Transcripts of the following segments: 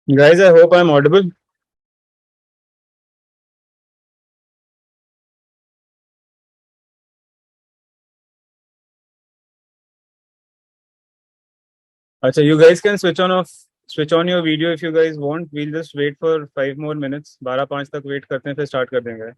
Guys, I hope I'm audible. Acha, you guys can switch on your video if you guys want. We'll just wait for 5 more minutes. 12 5 तक wait करते हैं फिर start कर देंगे.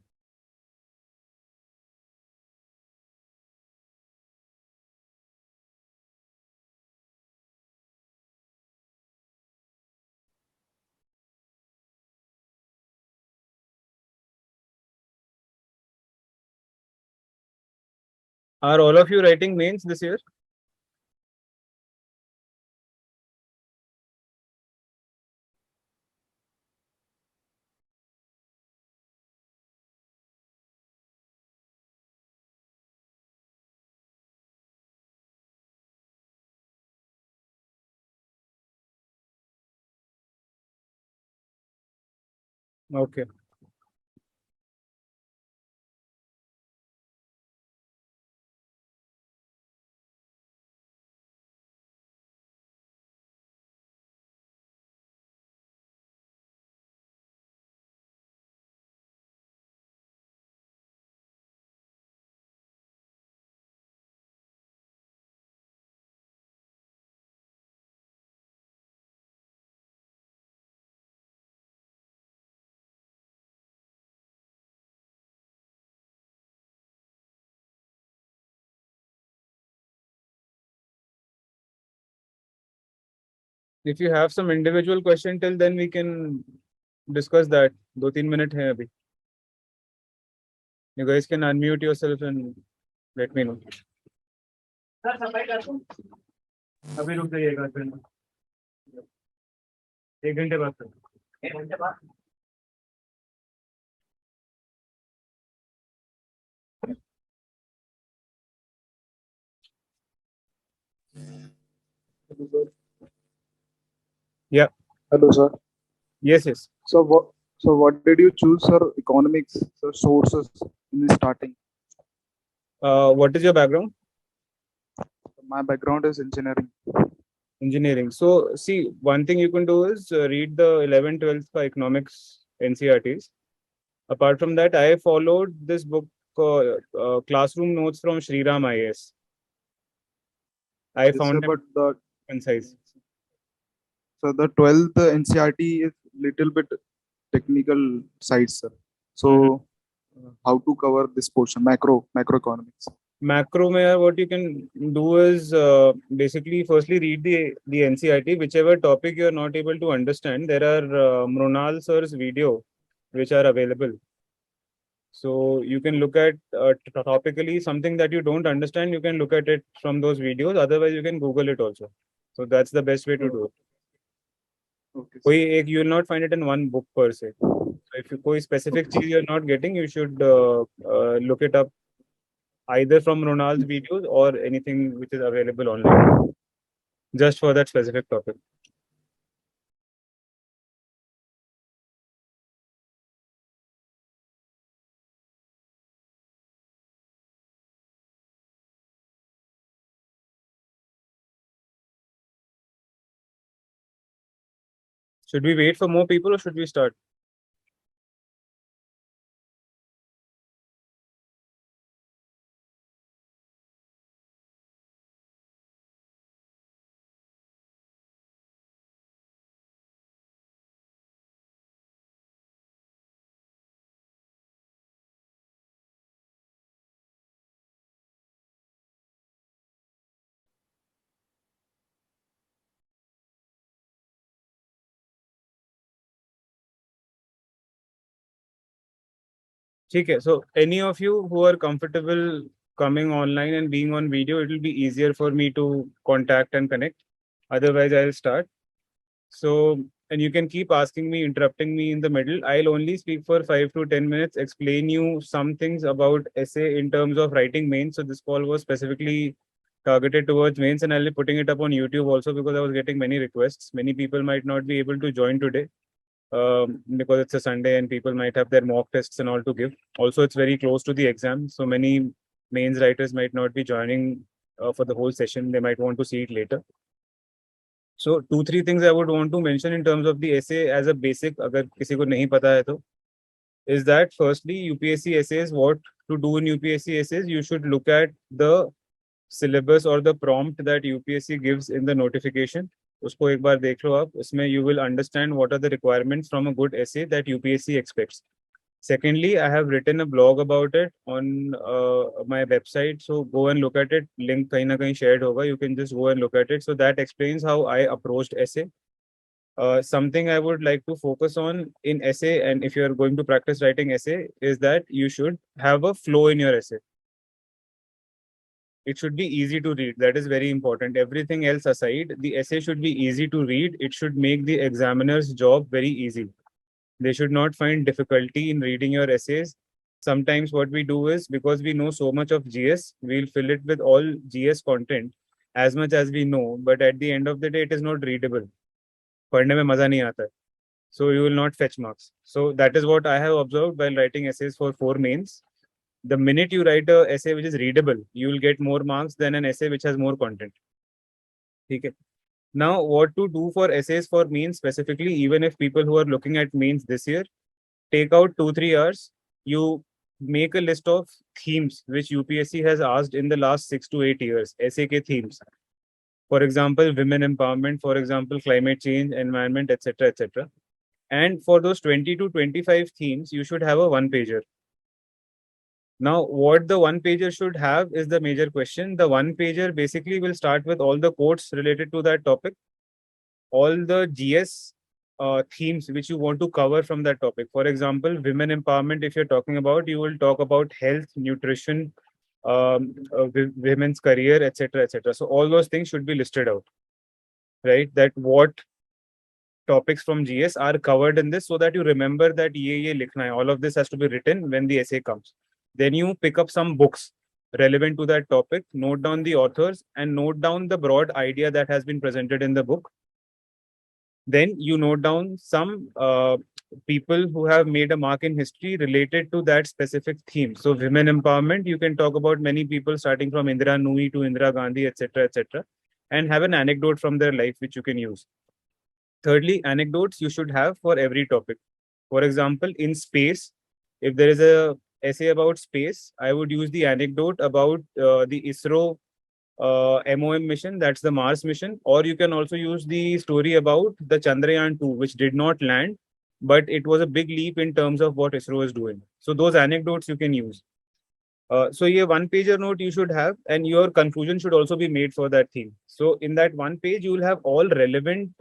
Are all of you writing mains this year? Okay. If you have some individual question till then we can discuss that. 2 3 minutes हैं अभी. You guys can unmute yourself and let me know. अभी रुक जाइए 1 घंटे. 1 घंटे बाद कर. 1 घंटे बाद. Yeah. Hello, sir. Yes, yes. So what did you choose, sir? Economics, sir, sources in the starting. What is your background? My background is engineering. Engineering. So see, one thing you can do is read the 11th 12th for economics NCRTs. Apart from that, I followed this book, Classroom Notes from Sriram IAS. I Yes, sir, found it but concise. the 12th NCRT is little bit technical side, sir. So how to cover this portion, macroeconomics? Macro mein, what you can do is basically firstly read the NCRT. Whichever topic you are not able to understand, there are Mrunal sir's video which are available. So you can look at topically something that you don't understand. You can look at it from those videos. Otherwise, you can Google it also. So that's the best way to do it. Okay, sir. कोई you will not find it in one book per se. So if you कोई specific चीज you're not getting, you should look it up either from Ronald's videos or anything which is available online just for that specific topic. Should we wait for more people or should we start? Okay, so any of you who are comfortable coming online and being on video, it will be easier for me to contact and connect. Otherwise, I'll start. So, and you can keep asking me, interrupting me in the middle. I'll only speak for 5 to 10 minutes, explain you some things about essay in terms of writing mains. So this call was specifically targeted towards mains, and I'll be putting it up on YouTube also because I was getting many requests. Many people might not be able to join today because it's a Sunday and people might have their mock tests and all to give. Also, it's very close to the exam, so many mains writers might not be joining for the whole session. They might want to see it later. So 2-3 things I would want to mention in terms of the essay as a basic, अगर किसी को नहीं पता है तो, is that firstly UPSC essays, what to do in UPSC essays, you should look at the syllabus or the prompt that UPSC gives in the notification. उसको एक बार देख लो आप, उसमें you will understand what are the requirements from a good essay that UPSC expects. Secondly, I have written a blog about it on my website, so go and look at it. Link कहीं ना कहीं shared होगा. You can just go and look at it. So that explains how I approached essay. Something I would like to focus on in essay, and if you are going to practice writing essay, is that you should have a flow in your essay. It should be easy to read. That is very important. Everything else aside, the essay should be easy to read. It should make the examiner's job very easy. They should not find difficulty in reading your essays. Sometimes what we do is, because we know so much of GS, we'll fill it with all GS content as much as we know, but at the end of the day, it is not readable. पढ़ने में मजा नहीं आता है. So you will not fetch marks. So that is what I have observed while writing essays for 4 mains. The minute you write a essay which is readable, you will get more marks than an essay which has more content. Okay. Now, what to do for essays for mains specifically, even if people who are looking at mains this year, take out 2-3 hours. You make a list of themes which UPSC has asked in the last 6 to 8 years, essay ke themes. For example, women empowerment, for example, climate change, environment, etc., etc. And for those 20 to 25 themes, you should have a one pager. Now, what the one pager should have is the major question. The one pager basically will start with all the quotes related to that topic, all the GS themes which you want to cover from that topic. For example, women empowerment, if you're talking about, you will talk about health, nutrition, women's career, etc., etc. So all those things should be listed out, right? That what topics from GS are covered in this, so that you remember that ye likhna hai. All of this has to be written when the essay comes. Then you pick up some books relevant to that topic, note down the authors, and note down the broad idea that has been presented in the book. Then you note down some people who have made a mark in history related to that specific theme. So women empowerment, you can talk about many people starting from Indira Nui to Indira Gandhi, etc., etc., and have an anecdote from their life which you can use. Thirdly, anecdotes you should have for every topic. For example, in space, if there is a essay about space, I would use the anecdote about the ISRO MOM mission, that's the Mars mission, or you can also use the story about the Chandrayaan 2, which did not land, but it was a big leap in terms of what ISRO is doing. So those anecdotes you can use. So yeah, one pager note you should have, and your conclusion should also be made for that theme. So in that one page, you will have all relevant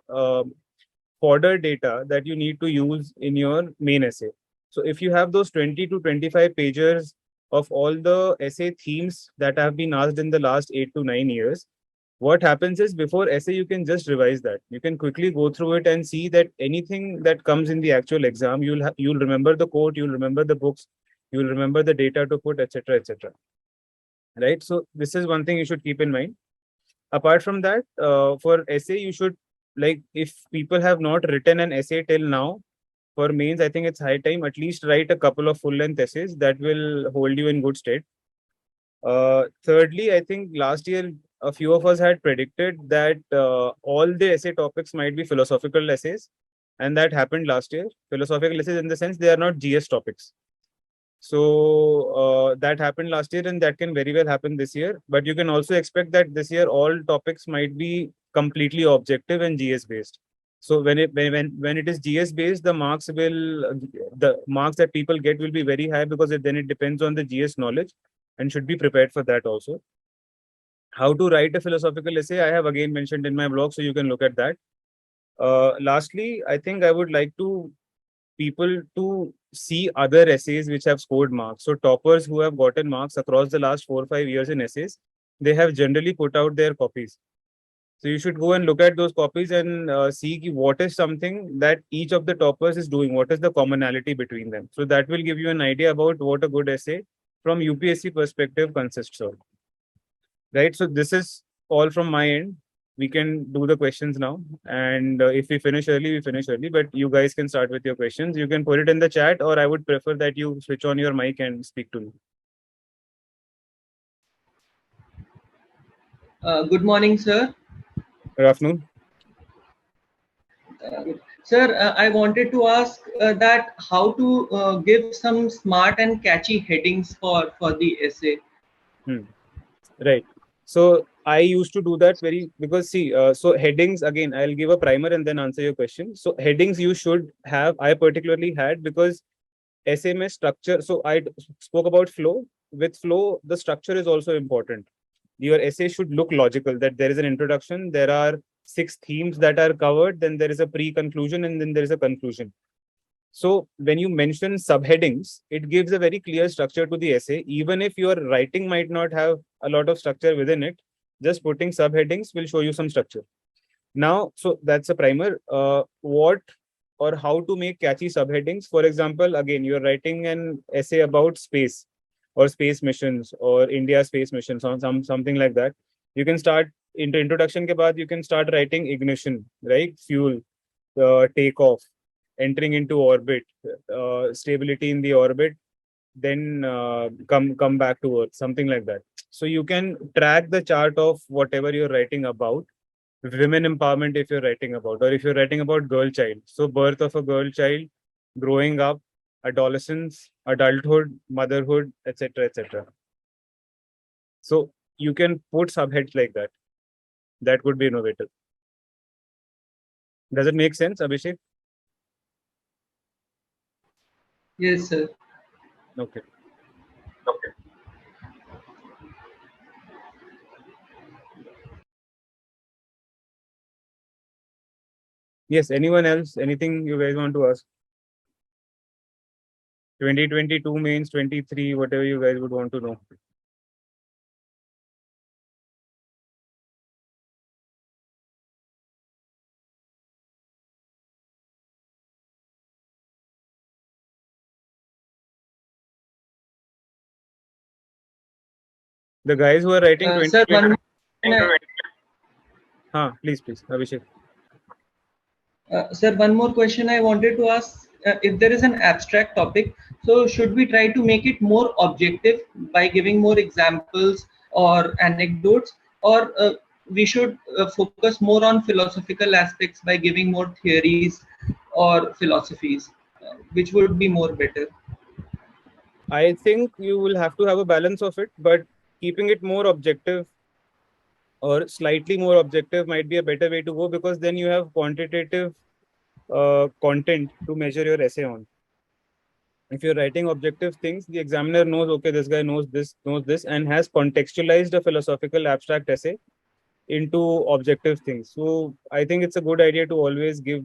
fodder data that you need to use in your main essay. So if you have those 20 to 25 pages of all the essay themes that have been asked in the last 8 to 9 years, what happens is before essay, you can just revise that. You can quickly go through it and see that anything that comes in the actual exam, you'll remember the quote, you'll remember the books, you'll remember the data to put, etc., etc. Right. So this is one thing you should keep in mind. Apart from that, for essay, you should, like, if people have not written an essay till now, for mains, I think it's high time at least write a couple of full-length essays that will hold you in good state. Thirdly, I think last year a few of us had predicted that all the essay topics might be philosophical essays, and that happened last year. Philosophical essays in the sense they are not GS topics. So that happened last year, and that can very well happen this year. But you can also expect that this year all topics might be completely objective and GS based. So when it is GS based, the marks that people get will be very high, because then it depends on the GS knowledge, and should be prepared for that also. How to write a philosophical essay, I have again mentioned in my blog, so you can look at that. Lastly, I think I would like to people to see other essays which have scored marks. So toppers who have gotten marks across the last 4 or 5 years in essays, they have generally put out their copies. So you should go and look at those copies and see what is something that each of the toppers is doing. What is the commonality between them? So that will give you an idea about what a good essay from UPSC perspective consists of. Right. So this is all from my end. We can do the questions now, and if we finish early, we finish early. But you guys can start with your questions. You can put it in the chat, or I would prefer that you switch on your mic and speak to me. Good morning, sir. Good afternoon. Sir, I wanted to ask that how to give some smart and catchy headings for the essay. Right. So I used to do that because see, so headings again, I'll give a primer and then answer your question. So headings you should have, I particularly had because SMS structure. So spoke about flow. With flow, the structure is also important. Your essay should look logical, that there is an introduction, there are 6 themes that are covered, then there is a pre-conclusion, and then there is a conclusion. So when you mention subheadings, it gives a very clear structure to the essay. Even if your writing might not have a lot of structure within it, just putting subheadings will show you some structure. Now, so that's a primer. What or how to make catchy subheadings? For example, again, you're writing an essay about space or space missions or India space missions or something like that. You can start into introduction ke baad, you can start writing ignition, right? Fuel, takeoff, entering into orbit, stability in the orbit, then come back to Earth, something like that. So you can track the chart of whatever you're writing about. Women empowerment, if you're writing about, or if you're writing about girl child, so birth of a girl child, growing up, adolescence, adulthood, motherhood, etc., etc. So you can put subheads like that. That would be innovative. Does it make sense, Abhishek? Yes, sir. Okay. Yes, anyone else? Anything you guys want to ask? 2022 mains, 23, whatever you guys would want to know. The guys who are writing Sir, 2020. Please, Abhishek. Sir, one more question I wanted to ask. If there is an abstract topic, so should we try to make it more objective by giving more examples or anecdotes, or we should focus more on philosophical aspects by giving more theories or philosophies, which would be more better? I think you will have to have a balance of it, but keeping it more objective or slightly more objective might be a better way to go because then you have quantitative content to measure your essay on. If you're writing objective things, the examiner knows, okay, this guy knows this, and has contextualized a philosophical abstract essay into objective things. So I think it's a good idea to always give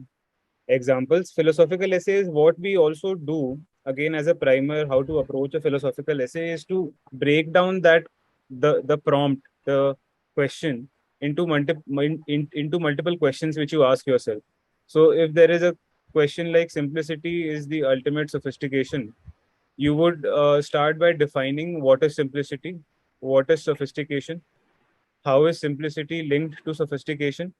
examples. Philosophical essays, what we also do, again, as a primer, how to approach a philosophical essay is to break down the prompt, the question into multiple questions which you ask yourself. So if there is a question like simplicity is the ultimate sophistication, you would start by defining what is simplicity, what is sophistication, how is simplicity linked to sophistication,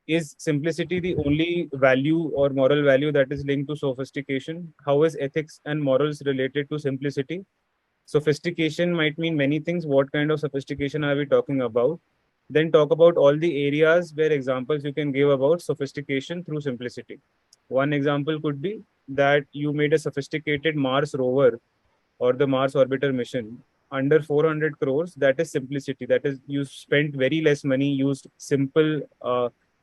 is simplicity the only value or moral value that is linked to sophistication? How is ethics and morals related to simplicity? Sophistication might mean many things. What kind of sophistication are we talking about? Then talk about all the areas where examples you can give about sophistication through simplicity. One example could be that you made a sophisticated Mars rover or the Mars orbiter mission under 400 crores. That is simplicity. That is, you spent very less money, used simple,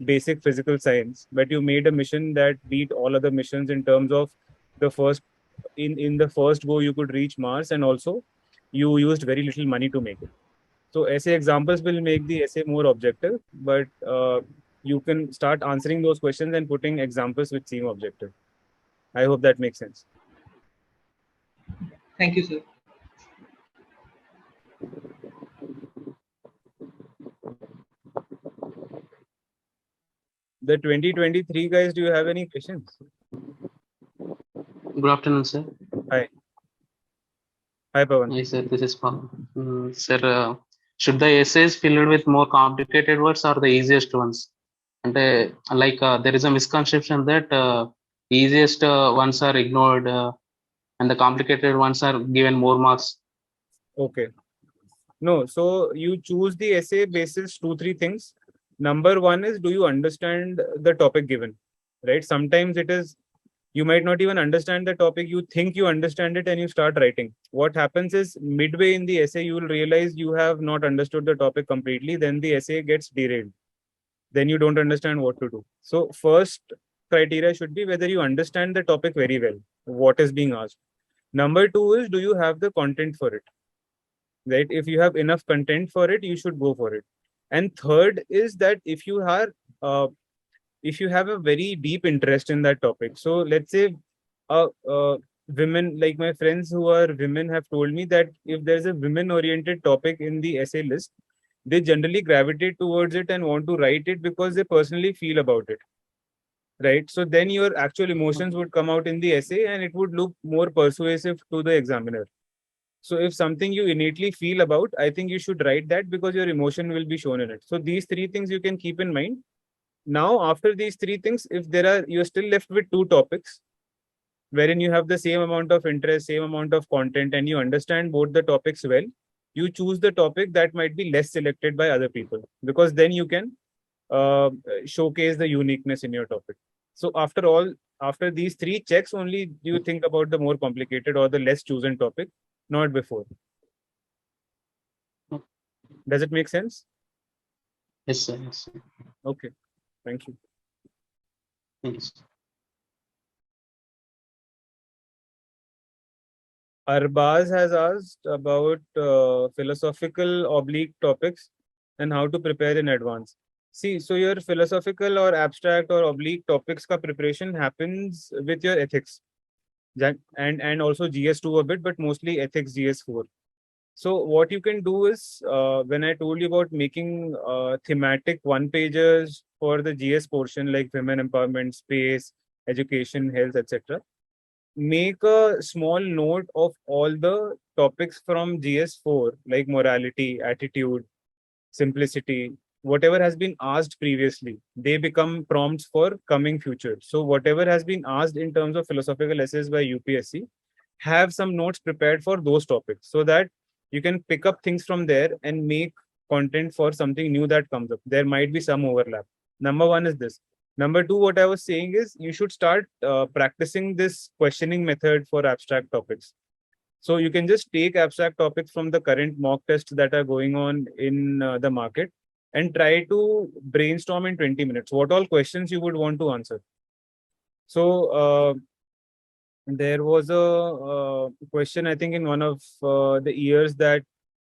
basic physical science, but you made a mission that beat all other missions in terms of the first in the first go you could reach Mars, and also you used very little money to make it. So essay examples will make the essay more objective, but you can start answering those questions and putting examples which seem objective. I hope that makes sense. Thank you, sir. The 2023 guys, do you have any questions? Good afternoon, sir. Hi. Hi, Pawan. Yes, sir. This is Pawan. Sir, should the essays filled with more complicated words or the easiest ones? And there is a misconception that easiest ones are ignored and the complicated ones are given more marks. Okay. No, so you choose the essay basis 2, 3 things. Number one is, do you understand the topic given? right? Sometimes it is, you might not even understand the topic. You think you understand it and you start writing. What happens is midway in the essay, you will realize you have not understood the topic completely. Then the essay gets derailed. Then you don't understand what to do. So first criteria should be whether you understand the topic very well, what is being asked. Number two is, do you have the content for it? Right? If you have enough content for it, you should go for it. And third is that uh, if you have a very deep interest in that topic. So let's say women, like my friends who are women have told me that if there's a women oriented topic in the essay list, they generally gravitate towards it and want to write it because they personally feel about it. Right. So then your actual emotions would come out in the essay and it would look more persuasive to the examiner. So if something you innately feel about, I think you should write that because your emotion will be shown in it. So these three things you can keep in mind. Now, after these three things, if there are, you're still left with two topics wherein you have the same amount of interest, same amount of content, and you understand both the topics well, you choose the topic that might be less selected by other people, because then you can uh, showcase the uniqueness in your topic. So after all, after these three checks, only do you think about the more complicated or the less chosen topic, not before. Does it make sense? Yes, sir. Yes, sir. Okay, thank you. Thank you, sir. Arbaz has asked about philosophical oblique topics and how to prepare in advance. See, so your philosophical or abstract or oblique topics ka preparation happens with your ethics, and also GS2 a bit, but mostly ethics GS4. So what you can do is, when I told you about making thematic one pages for the GS portion, like women empowerment, space, education, health, etc., make a small note of all the topics from GS4, like morality, attitude, simplicity, whatever has been asked previously. They become prompts for coming future. So whatever has been asked in terms of philosophical essays by UPSC, have some notes prepared for those topics so that you can pick up things from there and make content for something new that comes up. There might be some overlap. Number one is this. Number two, what I was saying is you should start practicing this questioning method for abstract topics. So you can just take abstract topics from the current mock tests that are going on in the market and try to brainstorm in 20 minutes what all questions you would want to answer. So there was a question, I think, in one of the years that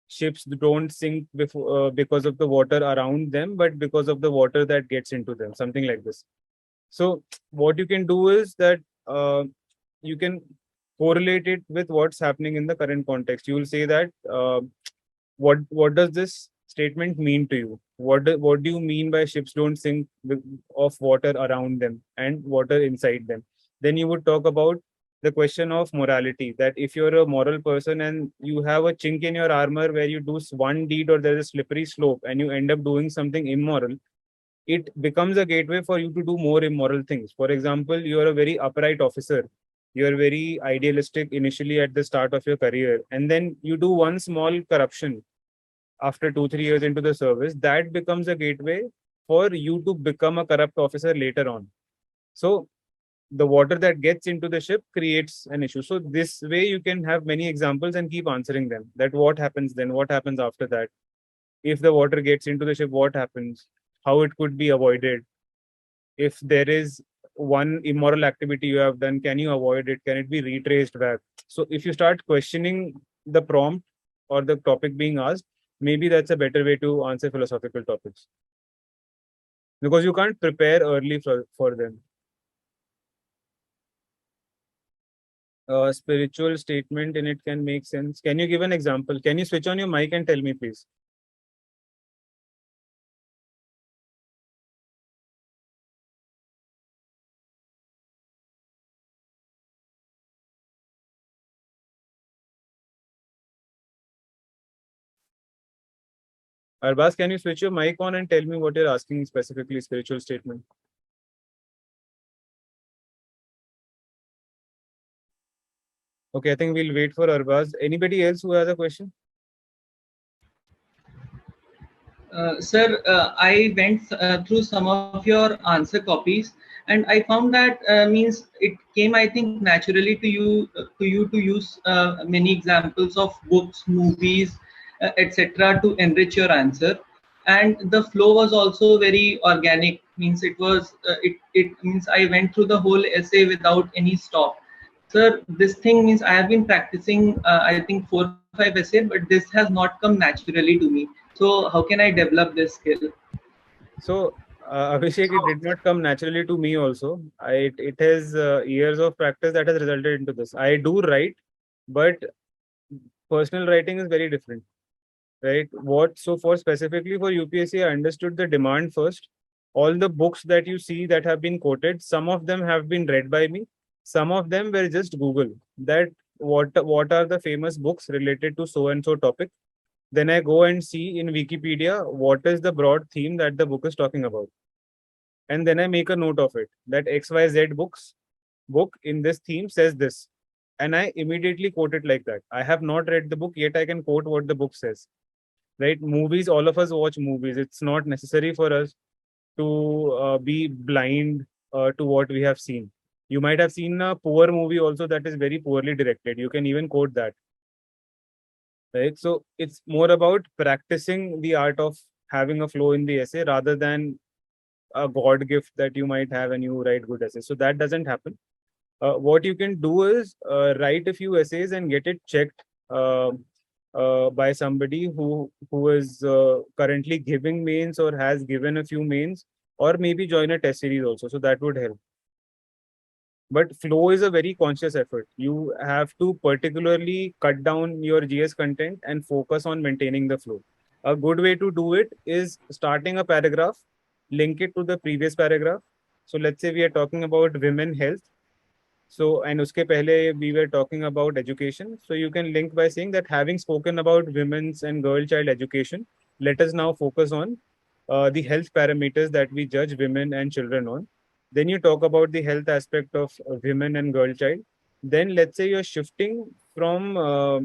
ships don't sink before, because of the water around them, but because of the water that gets into them, something like this. So what you can do is that you can correlate it with what's happening in the current context. You will say that what does this statement mean to you? What do you mean by ships don't sink of water around them and water inside them? Then you would talk about the question of morality, that if you're a moral person and you have a chink in your armor where you do one deed or there's a slippery slope and you end up doing something immoral, it becomes a gateway for you to do more immoral things. For example, you are a very upright officer. You are very idealistic initially at the start of your career, and then you do one small corruption after 2 3 years into the service. That becomes a gateway for you to become a corrupt officer later on. So the water that gets into the ship creates an issue. So this way you can have many examples and keep answering them. That what happens then? What happens after that? If the water gets into the ship, what happens? How it could be avoided? If there is one immoral activity you have done, can you avoid it? Can it be retraced back? So if you start questioning the prompt or the topic being asked, maybe that's a better way to answer philosophical topics, because you can't prepare early for them. A spiritual statement in it can make sense. Can you give an example? Can you switch on your mic and tell me, please? Arbaz, can you switch your mic on and tell me what you're asking specifically, spiritual statement? Okay, I think we'll wait for Arbaz. Anybody else who has a question? Sir, I went through some of your answer copies, and I found that means it came, I think, naturally to you to use many examples of books, movies, etc., to enrich your answer. And the flow was also very organic. Means it was it means I went through the whole essay without any stop. Sir, this thing means I have been practicing, I think 4 or 5 essays, but this has not come naturally to me. So how can I develop this skill? So, Abhishek, it did not come naturally to me also. It has years of practice that has resulted into this. I do write, but personal writing is very different, right? So for specifically for UPSC, I understood the demand first. All the books that you see that have been quoted, some of them have been read by me. Some of them were just Google that what are the famous books related to so and so topic. Then I go and see in Wikipedia what is the broad theme that the book is talking about. And then I make a note of it that XYZ book in this theme says this. And I immediately quote it like that. I have not read the book, yet I can quote what the book says. Right? Movies, all of us watch movies. It's not necessary for us to be blind to what we have seen. You might have seen a poor movie also that is very poorly directed. You can even quote that. Right? So it's more about practicing the art of having a flow in the essay rather than a god gift that you might have and you write good essays. So that doesn't happen. What you can do is write a few essays and get it checked by somebody who is currently giving mains or has given a few mains, or maybe join a test series also. So that would help. But flow is a very conscious effort. You have to particularly cut down your GS content and focus on maintaining the flow. A good way to do it is starting a paragraph, link it to the previous paragraph. So let's say we are talking about women health. So, and uske pehle we were talking about education. So you can link by saying that having spoken about women's and girl child education, let us now focus on the health parameters that we judge women and children on. Then you talk about the health aspect of women and girl child. Then let's say you're shifting from uh,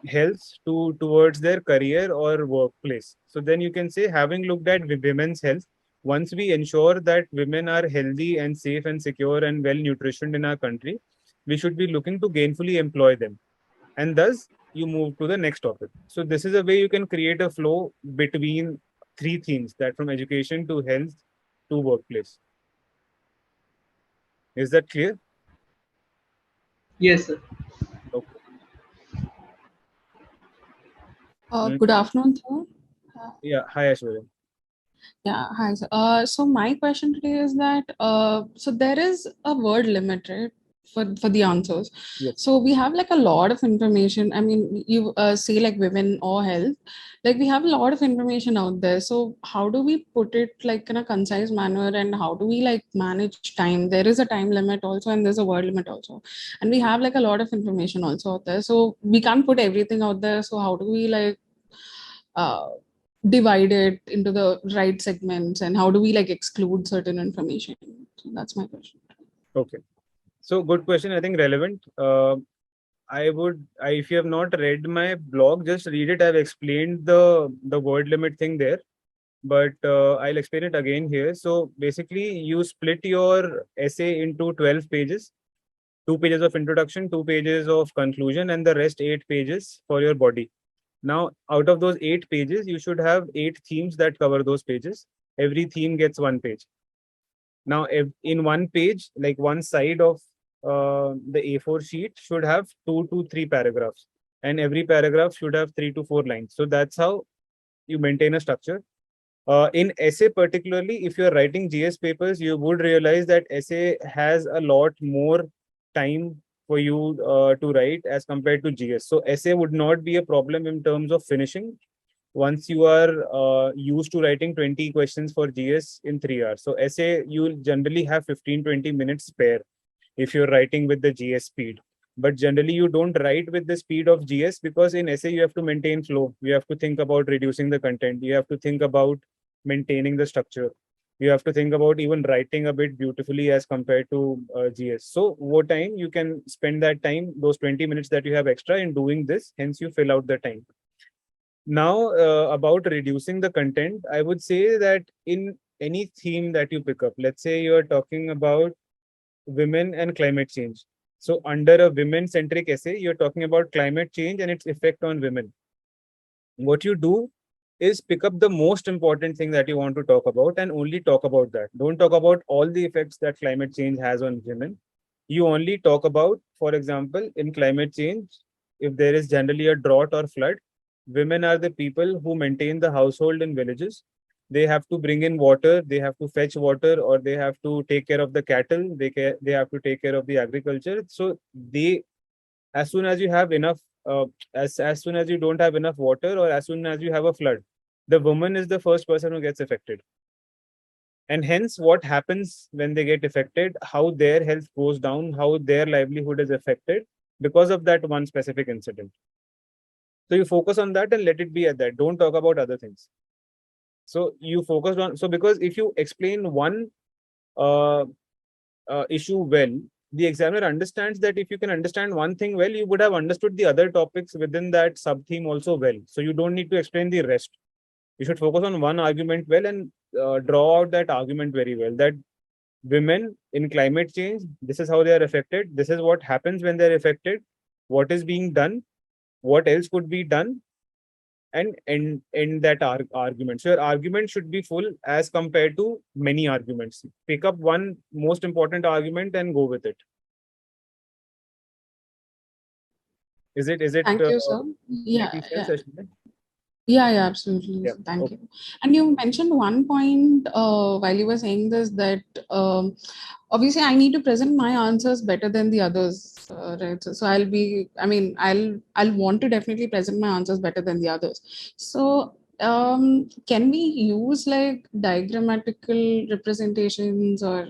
health towards their career or workplace. So then you can say, having looked at women's health, once we ensure that women are healthy and safe and secure and well nutritioned in our country, we should be looking to gainfully employ them. And thus, you move to the next topic. So this is a way you can create a flow between three themes, that from education to health to workplace. Is that clear? Yes, sir. Okay. Good Mm. afternoon, sir. Yeah. Hi, Ashwarya. Yeah, hi, sir. So my question today is that so there is a word limit, right, for the answers. Yes. So we have like a lot of information. I mean, you say like women or health, like we have a lot of information out there. So how do we put it like in a concise manner, and how do we like manage time? There is a time limit also, and there's a word limit also, and we have like a lot of information also out there. So we can't put everything out there. So how do we like uh, divide it into the right segments, and how do we like exclude certain information? So that's my question. Okay. So good question. I think relevant. If you have not read my blog, just read it. I've explained the word limit thing there, but I'll explain it again here. So basically, you split your essay into 12 pages, 2 pages of introduction, 2 pages of conclusion, and the rest 8 pages for your body. Now, out of those 8 pages, you should have 8 themes that cover those pages. Every theme gets 1 page. Now, if in 1 page, like one side of the A4 sheet should have 2 to 3 paragraphs, and every paragraph should have 3 to 4 lines. So that's how you maintain a structure. In essay, particularly, if you're writing GS papers, you would realize that essay has a lot more time for you to write as compared to GS. So essay would not be a problem in terms of finishing once you are used to writing 20 questions for GS in 3 hours. So essay, you'll generally have 15-20 minutes spare if you're writing with the GS speed. But generally, you don't write with the speed of GS because in essay, you have to maintain flow. You have to think about reducing the content. You have to think about maintaining the structure. You have to think about even writing a bit beautifully as compared to GS. So, over time, you can spend that time, those 20 minutes that you have extra in doing this. Hence, you fill out the time. Now, about reducing the content, I would say that in any theme that you pick up, let's say you are talking about women and climate change. So, under a women centric essay, you're talking about climate change and its effect on women. What you do is pick up the most important thing that you want to talk about and only talk about that. Don't talk about all the effects that climate change has on women. You only talk about, for example, in climate change, if there is generally a drought or flood, women are the people who maintain the household in villages. They have to bring in water, they have to fetch water, or they have to take care of the cattle, they have to take care of the agriculture. So they, as soon as you have enough, as soon as you don't have enough water, or as soon as you have a flood, the woman is the first person who gets affected. And hence, what happens when they get affected, how their health goes down, how their livelihood is affected because of that one specific incident. So you focus on that and let it be at that. Don't talk about other things. So you focused on, so because if you explain one uh, issue well, the examiner understands that if you can understand one thing well, you would have understood the other topics within that sub theme also well. So you don't need to explain the rest. You should focus on one argument well and draw out that argument very well. That women in climate change, this is how they are affected. This is what happens when they're affected. What is being done? What else could be done? And end that argument. So your argument should be full as compared to many arguments. Pick up one most important argument and go with it. Is it Thank you, sir. Yeah, making sense, Ashwini? yeah, absolutely. Yeah. Thank Okay. you. And you mentioned one point while you were saying this, that obviously I need to present my answers better than the others, right? So I'll be, I mean, I'll want to definitely present my answers better than the others. So can we use like diagrammatical representations or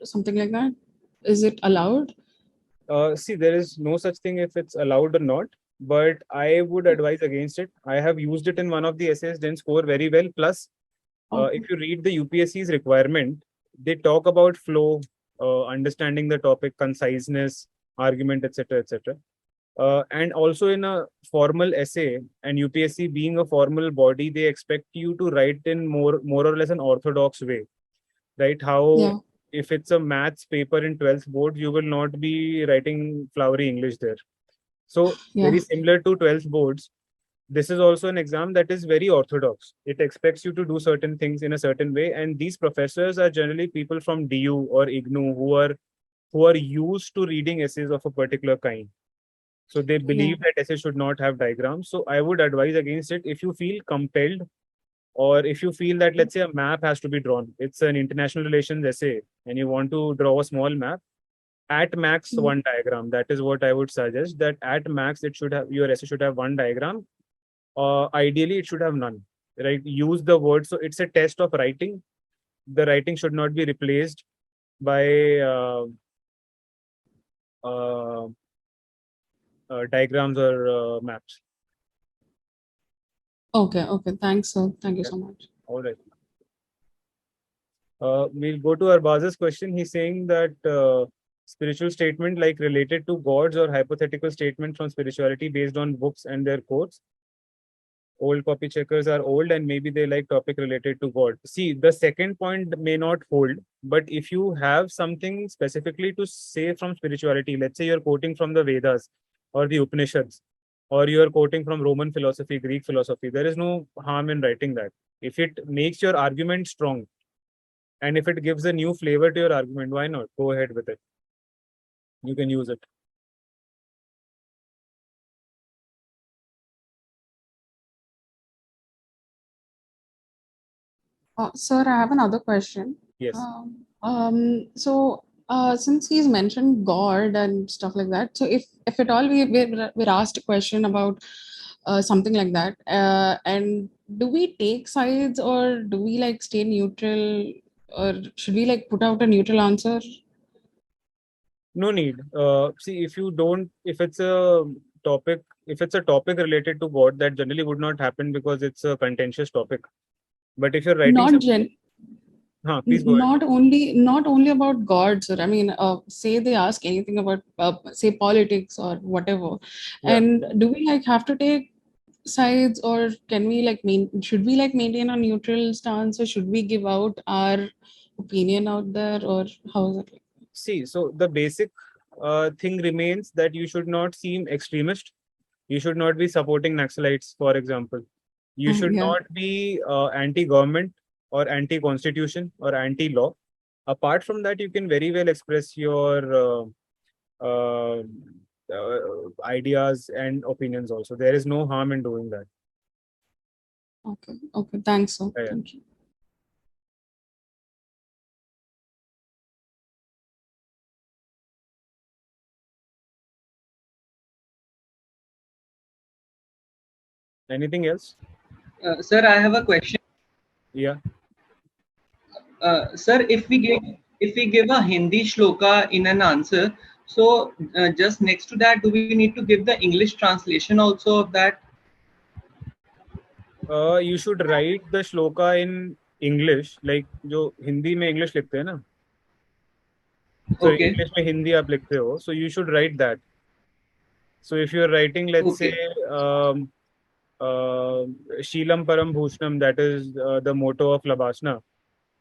something like that? Is it allowed? See, there is no such thing if it's allowed or not, but I would advise against it. I have used it in one of the essays, didn't score very well. Plus, if you read the UPSC's requirement, they talk about flow, understanding the topic, conciseness, argument, etc., etc. And also in a formal essay, and UPSC being a formal body, they expect you to write in more or less an orthodox way, right? How Yeah. if it's a maths paper in 12th board, you will not be writing flowery English there. So Yeah. very similar to 12th boards, this is also an exam that is very orthodox. It expects you to do certain things in a certain way, and these professors are generally people from DU or IGNU who are used to reading essays of a particular kind. So they believe that essays should not have diagrams. So I would advise against it if you feel compelled, or if you feel that, let's say, a map has to be drawn. It's an international relations essay, and you want to draw a small map. At max, one diagram. That is what I would suggest. That at max, it should have, your essay should have one diagram. Ideally, it should have none. Right? Use the word. So it's a test of writing. The writing should not be replaced by uh, diagrams or maps. Okay. Thanks, sir. Thank you so much. All right. We'll go to Arbaz's question. He's saying that spiritual statement like related to gods or hypothetical statement from spirituality based on books and their quotes. Old copy checkers are old and maybe they like topic related to God. See, the second point may not hold, but if you have something specifically to say from spirituality, let's say you're quoting from the Vedas or the Upanishads, or you're quoting from Roman philosophy, Greek philosophy, there is no harm in writing that. If it makes your argument strong, and if it gives a new flavor to your argument, why not? Go ahead with it. You can use it. Sir, I have another question. Yes. Since he's mentioned God and stuff like that, so if at all we're asked a question about something like that, and do we take sides or do we like stay neutral, or should we like put out a neutral answer? No need. See, if it's a topic related to God, that generally would not happen because it's a contentious topic. But if you're writing Not something, please go ahead. not only about God, sir. I mean, say they ask anything about say politics or whatever, Yeah. and do we like have to take sides, or can we like should we like maintain a neutral stance, or should we give out our opinion out there, or how is it like? See, so the basic thing remains that you should not seem extremist. You should not be supporting Naxalites, for example. You should Yeah. not be anti-government or anti-constitution or anti-law. Apart from that, you can very well express your uh, ideas and opinions also. There is no harm in doing that. Okay, thanks, sir. Yeah. Thank you. Anything else? Sir, I have a question. Yeah. Sir, if we give a Hindi shloka in an answer, so just next to that, do we need to give the English translation also of that? You should write the shloka in English, like जो हिंदी में English लिखते हैं ना. So Okay. English में हिंदी आप लिखते हो, so you should write that. So if you're writing, let's say, Sheelam Param Bhushnam, that is the motto of Labasna,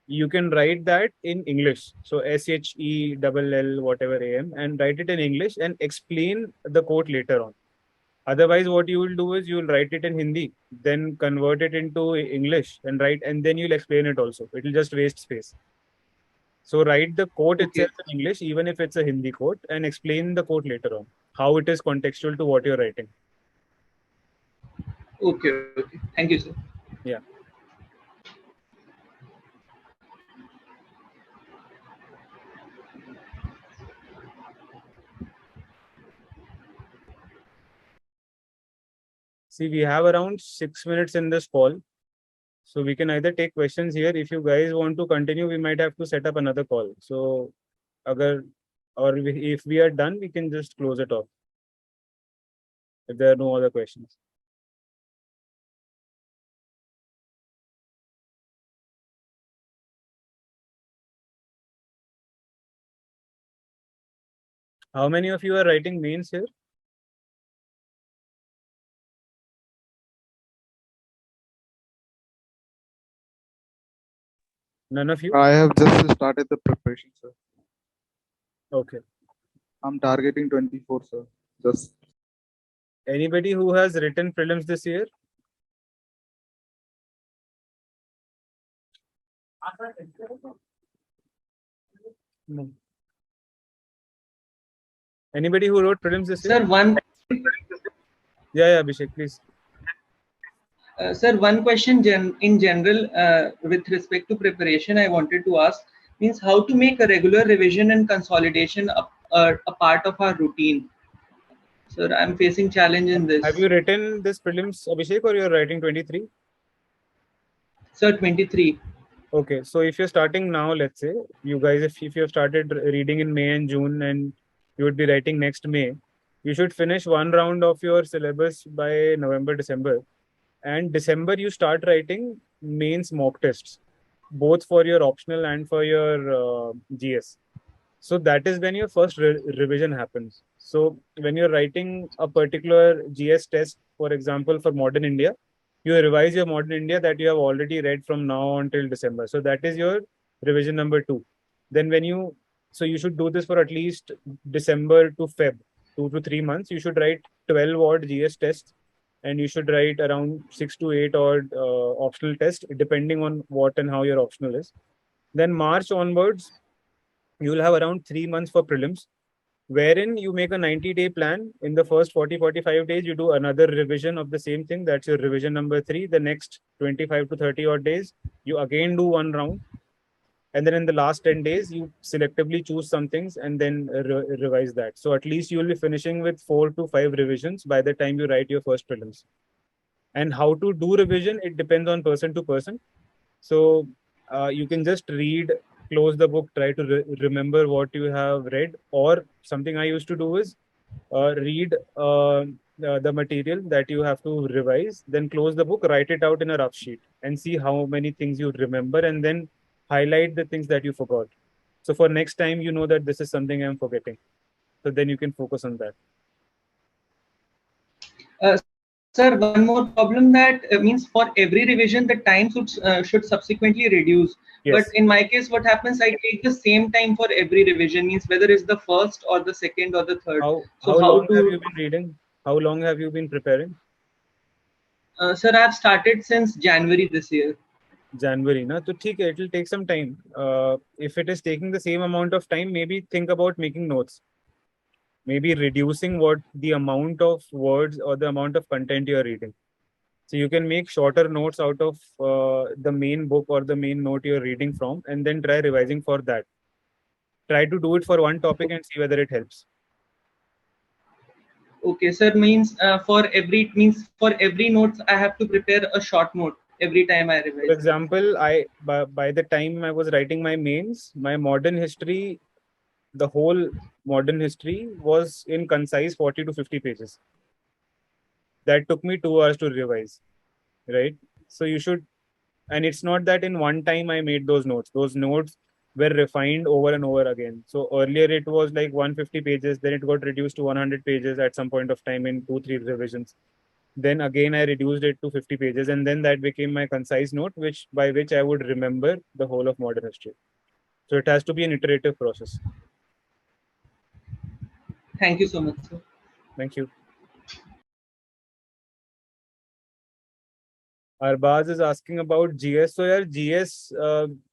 you can write that in English. So SHELL whatever AM, and write it in English and explain the quote later on. Otherwise, what you will do is you will write it in Hindi, then convert it into English and write, and then you'll explain it also. It will just waste space. So write the quote Okay. itself in English, even if it's a Hindi quote, and explain the quote later on, how it is contextual to what you're writing. Okay. Thank you, sir. Yeah. See, we have around 6 minutes in this call. So we can either take questions here. If you guys want to continue, we might have to set up another call. So if we are done, we can just close it off. If there are no other questions. How many of you are writing mains here? None of you? I have just started the preparation, sir. Okay. I'm targeting 24, sir. Just Anybody who has written prelims this year? No. Anybody who wrote prelims this year? Sir, one. Yeah, Abhishek, please. Sir, one question in general with respect to preparation, I wanted to ask means how to make a regular revision and consolidation a part of our routine. Sir, I'm facing challenge in this. Have you written this prelims, Abhishek, or you're writing 23? Sir, 23. Okay, so if you're starting now, let's say, you guys, if you have started reading in May and June and you would be writing next May, you should finish one round of your syllabus by November, December. And December, you start writing mains mock tests, both for your optional and for your GS. So that is when your first revision happens. So when you're writing a particular GS test, for example, for modern India, you revise your modern India that you have already read from now until December. So that is your revision number 2. Then so you should do this for at least December to Feb, 2 to 3 months. You should write 12 odd GS tests, and you should write around 6 to 8 odd optional tests, depending on what and how your optional is. Then March onwards, you will have around 3 months for prelims, wherein you make a 90-day plan. In the first 40-45 days, you do another revision of the same thing. That's your revision number 3. The next 25 to 30 odd days, you again do one round. And then in the last 10 days, you selectively choose some things and then revise that. So at least you will be finishing with 4 to 5 revisions by the time you write your first prelims. And how to do revision, it depends on person to person. So you can just read, close the book, try to remember what you have read. Or something I used to do is read the material that you have to revise, then close the book, write it out in a rough sheet, and see how many things you remember, and then highlight the things that you forgot. So for next time, you know that this is something I'm forgetting. So then you can focus on that. Sir, one more problem that means for every revision, the time should subsequently reduce. But Yes. in my case, what happens, I take the same time for every revision, means whether it's the first or the second or the third. So How how long have to, you been reading? How long have you been preparing? sir, I've started since January this year. January, na? So ठीक है, it will take some time. If it is taking the same amount of time, maybe think about making notes. Maybe reducing what the amount of words or the amount of content you are reading. So you can make shorter notes out of the main book or the main note you're reading from, and then try revising for that. Try to do it for one topic and see whether it helps. Okay, sir, means for every notes, I have to prepare a short note every time I For revise. example, by the time I was writing my mains, my modern history, the whole modern history was in concise 40 to 50 pages. That took me 2 hours to revise, right? So you should, and it's not that in one time I made those notes. Those notes were refined over and over again. So earlier it was like 150 pages, then it got reduced to 100 pages at some point of time in 2-3 revisions. Then again I reduced it to 50 pages, and then that became my concise note, which by which I would remember the whole of modern history. So it has to be an iterative process. Thank you so much, sir. Thank you. Arbaz is asking about GS. So yeah, GS,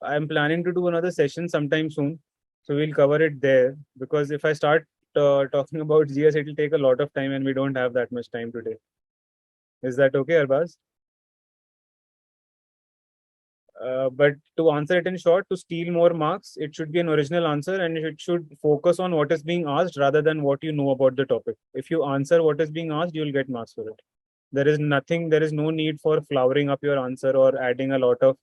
I'm planning to do another session sometime soon. So we'll cover it there, because if I start talking about GS, it will take a lot of time and we don't have that much time today. Is that okay, Arbaz? But to answer it in short, to steal more marks, it should be an original answer and it should focus on what is being asked rather than what you know about the topic. If you answer what is being asked, you'll get marks for it. There is no need for flowering up your answer or adding a lot of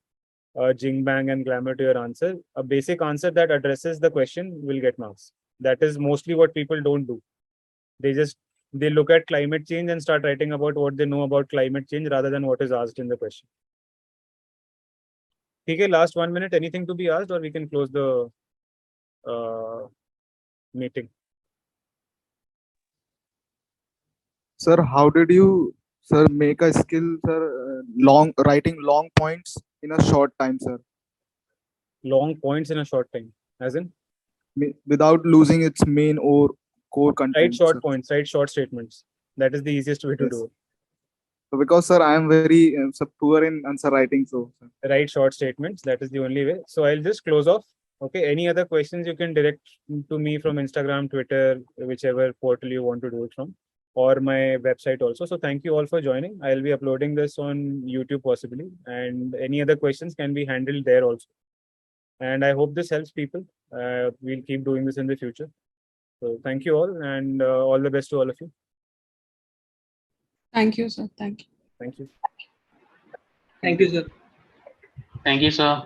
jing bang and glamour to your answer. A basic answer that addresses the question will get marks. That is mostly what people don't do. They look at climate change and start writing about what they know about climate change rather than what is asked in the question. Okay, last 1 minute. Anything to be asked, or we can close the meeting. Sir, how did you, sir, make a skill, sir, writing long points in a short time, sir, Long points in a short time, as in without losing its main or core write content, short sir? points, write short statements. That is the easiest way to Yes. do it. So because, sir, I am very sir, poor in answer writing, so sir. Write short statements. That is the only way. So I'll just close off. Okay. Any other questions you can direct to me from Instagram, Twitter, whichever portal you want to do it from, or my website also. So thank you all for joining. I'll be uploading this on YouTube possibly, and any other questions can be handled there also. And I hope this helps people. We'll keep doing this in the future. So thank you all, and all the best to all of you. Thank you, sir. Thank you. Thank you. Thank you, sir. Thank you, sir.